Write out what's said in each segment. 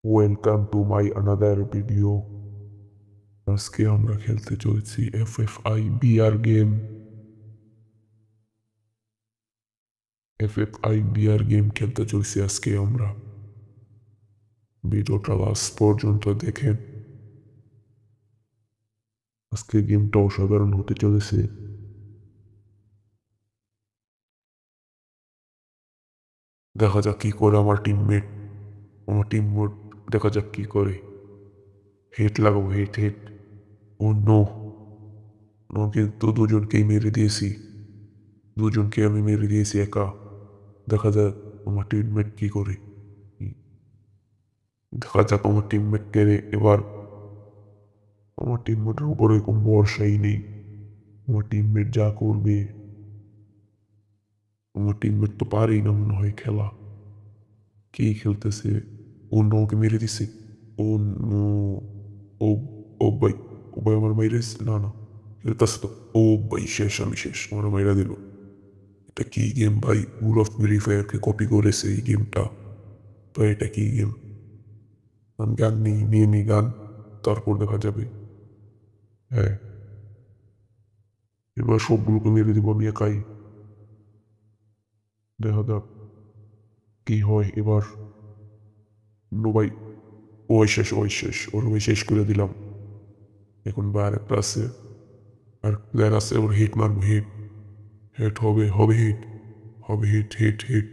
Welcome to my another video. আজকে আমরা খেলতে চলছি FFI BR game. FFI BR game খেলতে চলছি আজকে আমরা। ভিডিওটা লাস্ট পর্যন্ত দেখেন। আজকে গেমটা অসাধারণ হতে চলেছে। দেখা যাক কি করে আমার টিমমেট। দেখা যাক কি করে। হেড লাগাবো, হেড হেড। ও নো, কিন্তু দুজনকেই মেরে দিয়েছি। দুজনকে আমি মেরে দিয়েছি একা। দেখা যাক আমার টিমমেট কি করে। দেখা যাক আমার টিমমেটকে এবার। আমার টিমমেটের উপরে কোনো ভরসাই নেই। আমার টিমমেট যা করবে। আমার টিমমেট তো পারেই না মনে হয় খেলা। কি খেলতেছে? অন্য ওকে মেরে দিছে। ও নো। ও ও ভাই, ও ভাই আমার মাইরে না না খেলতেছে তো। ও ভাই শেষ, আমি শেষ, আমার মাইরা দিল। এটা কি গেম ভাই? রুল অফ ফ্রি ফায়ারকে কপি করেছে এই গেমটা। তো এটা কি গেম? আমি গান নিয়ে নি গান, তারপর দেখা যাবে। হ্যাঁ, এবার সবগুলোকে মেরে দিব আমি একাই। দেখা যাক কি হয় এবার। নো ভাই, ওই শেষ, ওই শেষ, ওর ওই শেষ করে দিলাম। এখন বা আরেকটা আছে, আর প্লেয়ার আছে, ওর হিট মারবো, হিট। হিট হবে, হবে হিট, হবে হিট, হিট হিট।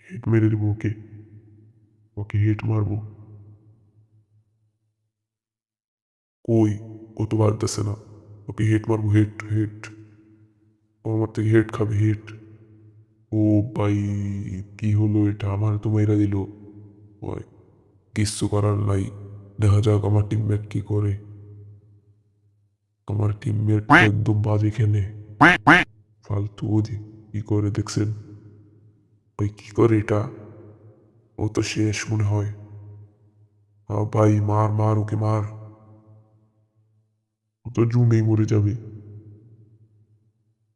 হিট মেরে দেবো ওকে, ওকে হিট মারবো। কই, ও তো পারতেছে না। ওকে হিট মারবো, হিট হিট। ও আমার থেকে হিট খাবে, হিট। ও ভাই, কি হলো এটা? আমার তো মেরা দিল। ওই, কিচ্ছু করার নাই। দেখা যাক আমার টিমমেট কি করে। আমার টিমমেট তো একদম বাজে খেলে। ফালতু ওদি কি করে দেখছেন? ওই কি করে এটা? ও তো শেষ মনে হয়। ভাই মার মার ওকে মার। ও তো জুনেই মরে যাবে।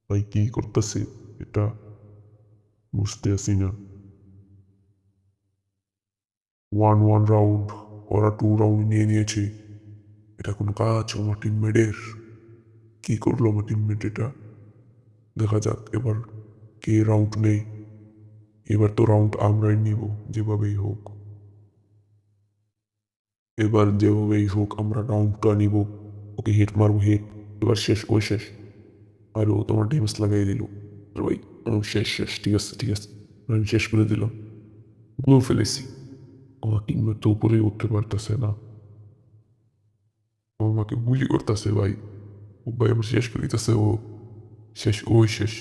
ভাই কি করতেছে এটা? বুঝতে আসি না। 1-1 রাউন্ড, ওরা 2 রাউন্ড নিয়ে নিয়েছে। এটা কোনো কাজ আমার টিমমেটের? কি করলো আমার টিমমেট এটা? দেখা যাক এবার কে রাউন্ড নেই। এবার তো রাউন্ড আমরাই নিব যেভাবেই হোক। এবার যেভাবেই হোক আমরা রাউন্ডটা নিব। ওকে হিট মারবো, হিট। এবার শেষ, ওই শেষ। আর ও তোমার ড্যামেজ লাগাই দিল। আর ওই শেষ শেষ, ঠিক আছে ঠিক আছে। আমি শেষ করে দিলাম। গ্লো ফেলেছি। আমার টিমমেট তো উপরেই উঠতে পারতেছে না। ও আমাকে গুলি করতেছে ভাই। ও ভাই আমার শেষ করে দিতেছে ও। শেষ, ওই শেষ।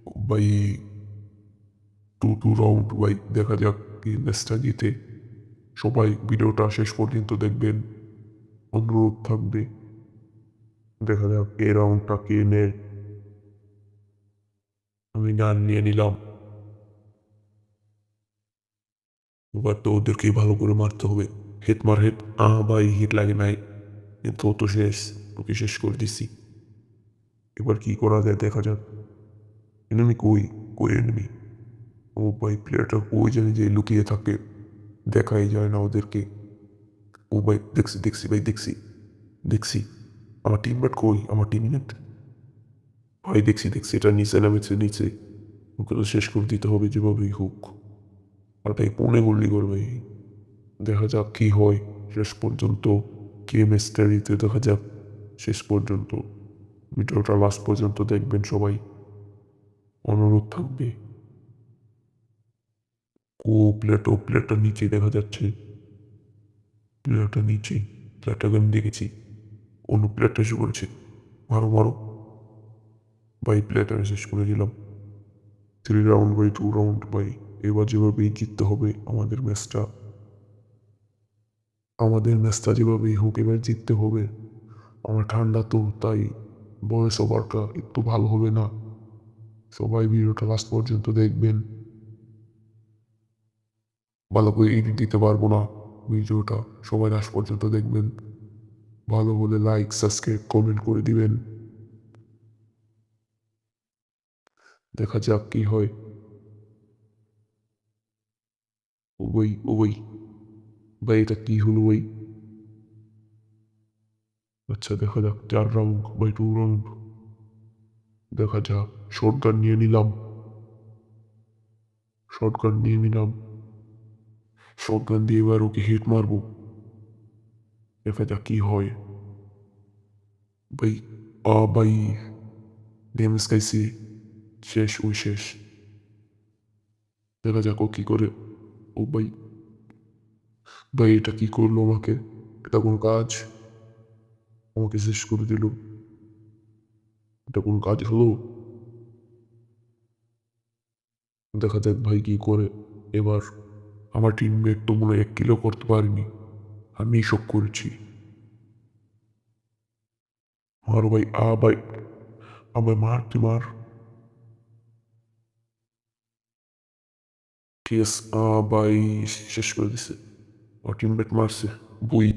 ও ভাই, 2 রাউন্ড ভাই। দেখা যাক কি ম্যাচটা জিতে। সবাই ভিডিওটা শেষ পর্যন্ত দেখবেন, অনুরোধ থাকবে। দেখা যাক এই রাউন্ডটা কে নেয়। আমি গান নিয়ে নিলাম। এবার তো ওদেরকেই ভালো করে মারতে হবে। হিট মার, হিট। ভাই হিট লাগে নাই, কিন্তু ও তো শেষ। ওকে শেষ করে দিছি। এবার কি করা যায় দেখা যাক। এনিমি কই, কই এনিমি? ও ভাই প্লেয়ারটা ওই জানি যে লুকিয়ে থাকে, দেখাই যায় না ওদেরকে। ও ভাই দেখছি দেখছি ভাই, দেখছি দেখছি। আমার টিমমেট কই, আমার টিমমেট? ভাই দেখছি দেখছি, এটা নিচে নামেছে, নিচে। ওকে তো শেষ করে দিতে হবে যেভাবেই হোক। আর তাই পনে গুল্লি করবে। দেখা যাক কি হয় শেষ পর্যন্ত। গেম স্টাডিতে দেখা যাক শেষ পর্যন্ত। ভিডিওটা লাস্ট পর্যন্ত দেখবেন সবাই, অনুরোধ থাকবে। ও প্লেটটা নিচে দেখা যাচ্ছে। প্লেটটা নিচে, প্লেটটাকে আমি দেখেছি। অন্য প্লেটটা এসে পড়েছে। মারো মারো। ভাই প্লেটটা শেষ করে দিলাম। 3 রাউন্ড বাই 2 রাউন্ড বাই। এবার যেভাবেই জিততে হবে আমাদের ম্যাচটা। আমাদের ম্যাচটা যেভাবেই হোক এবার জিততে হবে। আমার ঠান্ডা তো তাই ভয়েস ওভারটা একটু ভালো হবে না। সবাই ভিডিওটা লাস্ট পর্যন্ত দেখবেন। ভালো করে এডিট দিতে পারবো না ভিডিওটা, সবাই লাস্ট পর্যন্ত দেখবেন। ভালো হলে লাইক সাবস্ক্রাইব কমেন্ট করে দিবেন। দেখা যাক কি হয়। ওই ওই ভাই এটা কি হলো ভাই? আচ্ছা দেখা যাক 4 রাউন্ড বাই 2 রাউন্ড। দেখা যাক। শটগান নিয়ে নিলাম। শটগান নিয়ে নিলাম। শটগান দিয়ে এবার ওকে হিট মারবো। দেখা যাক কি হয়। ভাই ভাই ড্যামেজ খাইছি। শেষ ওই শেষ। দেখা যাক ও কি করে। ও ভাই, ভাই এটা কি করলো আমাকে? এটা কোন কাজ? আমাকে শেষ করে দিল। এটা কোন কাজ হলো? দেখা যাক ভাই কি করে এবার। আমার টিমমেট তো মনে হয় 1 কিলো করতে পারেনি। আমি সব করেছি। মার ভাই ভাই আমায় মার তুই মার। ঠিক আছে ভাই শেষ করে দিছে। আমার টিমমেট মারছে। বুই।